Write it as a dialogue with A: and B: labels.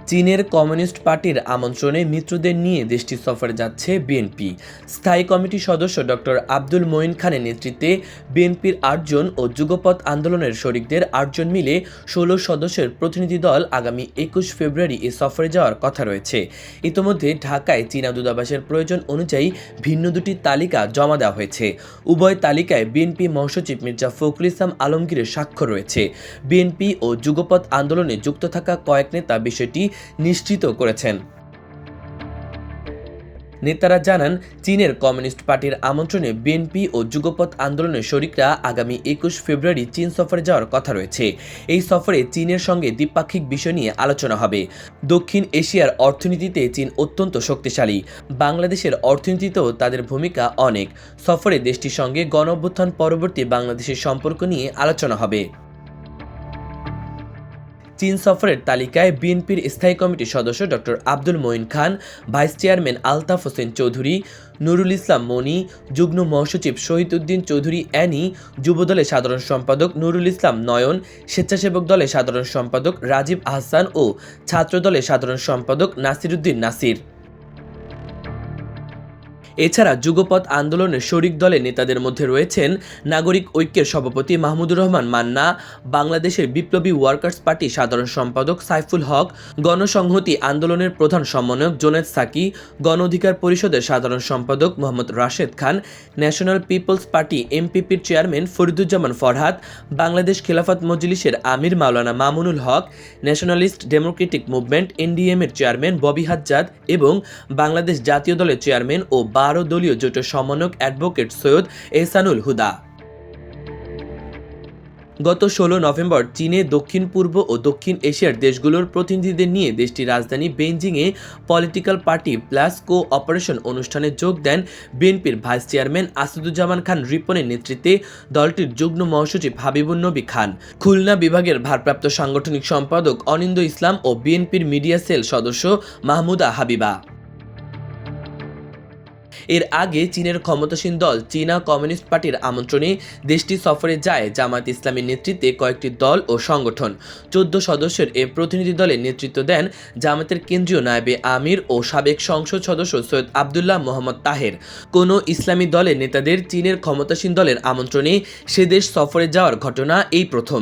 A: চীনের কমিউনিস্ট পার্টির আমন্ত্রণে মিত্রদের নিয়ে দেশটি সফরে যাচ্ছে বিএনপি। স্থায়ী কমিটির সদস্য ডক্টর আব্দুল মঈন খানের নেতৃত্বে বিএনপির ৮ জন ও যুগপৎ আন্দোলনের শরিকদের ৮ জন মিলে ১৬ সদস্যের প্রতিনিধি দল আগামী ২১ ফেব্রুয়ারি এ সফরে যাওয়ার কথা রয়েছে। ইতোমধ্যে ঢাকায় চীনা দূতাবাসের প্রয়োজন অনুযায়ী ভিন্ন দুটি তালিকা জমা দেওয়া হয়েছে। উভয় তালিকায় বিএনপি মহাসচিব মির্জা ফখরুল ইসলাম আলমগীরের স্বাক্ষর রয়েছে। বিএনপি ও যুগপৎ আন্দোলনে যুক্ত থাকা কয়েক নেতা বিষয়টি নিশ্চিত করেছেন। নেতারা জানান, চীনের কমিউনিস্ট পার্টির আমন্ত্রণে বিএনপি ও যুগপৎ আন্দোলনের শরিকরা আগামী ২১ ফেব্রুয়ারি চীন সফরে যাওয়ার কথা রয়েছে। এই সফরে চীনের সঙ্গে দ্বিপাক্ষিক বিষয় নিয়ে আলোচনা হবে। দক্ষিণ এশিয়ার অর্থনীতিতে চীন অত্যন্ত শক্তিশালী। বাংলাদেশের অর্থনীতিতেও তাদের ভূমিকা অনেক। সফরে দেশটির সঙ্গে গণঅভ্যুত্থান পরবর্তী বাংলাদেশের সম্পর্ক নিয়ে আলোচনা হবে। চীন সফরের তালিকায় বিএনপির স্থায়ী কমিটির সদস্য ডক্টর আব্দুল মঈন খান, ভাইস চেয়ারম্যান আলতাফ হোসেন চৌধুরী, নুরুল ইসলাম মনি, যুগ্ম মহাসচিব শহীদ উদ্দিন চৌধুরী অ্যানি, যুবদলের সাধারণ সম্পাদক নুরুল ইসলাম নয়ন, স্বেচ্ছাসেবক দলের সাধারণ সম্পাদক রাজীব আহসান ও ছাত্রদলের সাধারণ সম্পাদক নাসিরউদ্দিন নাসির। এছাড়া যুগপৎ আন্দোলনের শরিক দলের নেতাদের মধ্যে রয়েছেন নাগরিক ঐক্যের সভাপতি মাহমুদুর রহমান মান্না, বাংলাদেশের বিপ্লবী ওয়ার্কার্স পার্টি সাধারণ সম্পাদক সাইফুল হক, গণসংহতি আন্দোলনের প্রধান সমন্বয়ক জোনেদ সাকি, গণ অধিকার পরিষদের সাধারণ সম্পাদক Mohammad Rashed Khan, national people's party এমপিপির চেয়ারম্যান ফরিদুজ্জামান ফরহাদ, বাংলাদেশ খেলাফত মজলিসের আমির মাওলানা Mamunul Haque, nationalist democratic movement এনডিএম-এর চেয়ারম্যান ববি হাজ্জাদ এবং বাংলাদেশ জাতীয় দলের চেয়ারম্যান ও ১২ দলীয় জোট সমন্বয়ক অ্যাডভোকেট সৈয়দ এহসানুল হুদা। গত ১৬ নভেম্বর চীনে দক্ষিণ পূর্ব ও দক্ষিণ এশিয়ার দেশগুলোর প্রতিনিধিদের নিয়ে দেশটির রাজধানী বেইজিংয়ে পলিটিক্যাল পার্টি প্লাস কো অপারেশন অনুষ্ঠানে যোগ দেন বিএনপির ভাইস চেয়ারম্যান আসাদুজ্জামান খান রিপনের নেতৃত্বে দলটির যুগ্ম মহাসচিব হাবিবুন নবী খান, খুলনা বিভাগের ভারপ্রাপ্ত সাংগঠনিক সম্পাদক অনিন্দ্য ইসলাম ও বিএনপির মিডিয়া সেল সদস্য মাহমুদা হাবিবা। এর আগে চীনের ক্ষমতাসীন দল চীনা কমিউনিস্ট পার্টির আমন্ত্রণে দেশটি সফরে যায় জামায়াত ইসলামীর নেতৃত্বে কয়েকটি দল ও সংগঠন। ১৪ সদস্যের এ প্রতিনিধি দলের নেতৃত্ব দেন জামায়াতের কেন্দ্রীয় নায়েবে আমির ও সাবেক সংসদ সদস্য সৈয়দ আবদুল্লাহ মোহাম্মদ তাহের। কোনো ইসলামী দলের নেতাদের চীনের ক্ষমতাসীন দলের আমন্ত্রণে সে দেশ সফরে যাওয়ার ঘটনা এই প্রথম।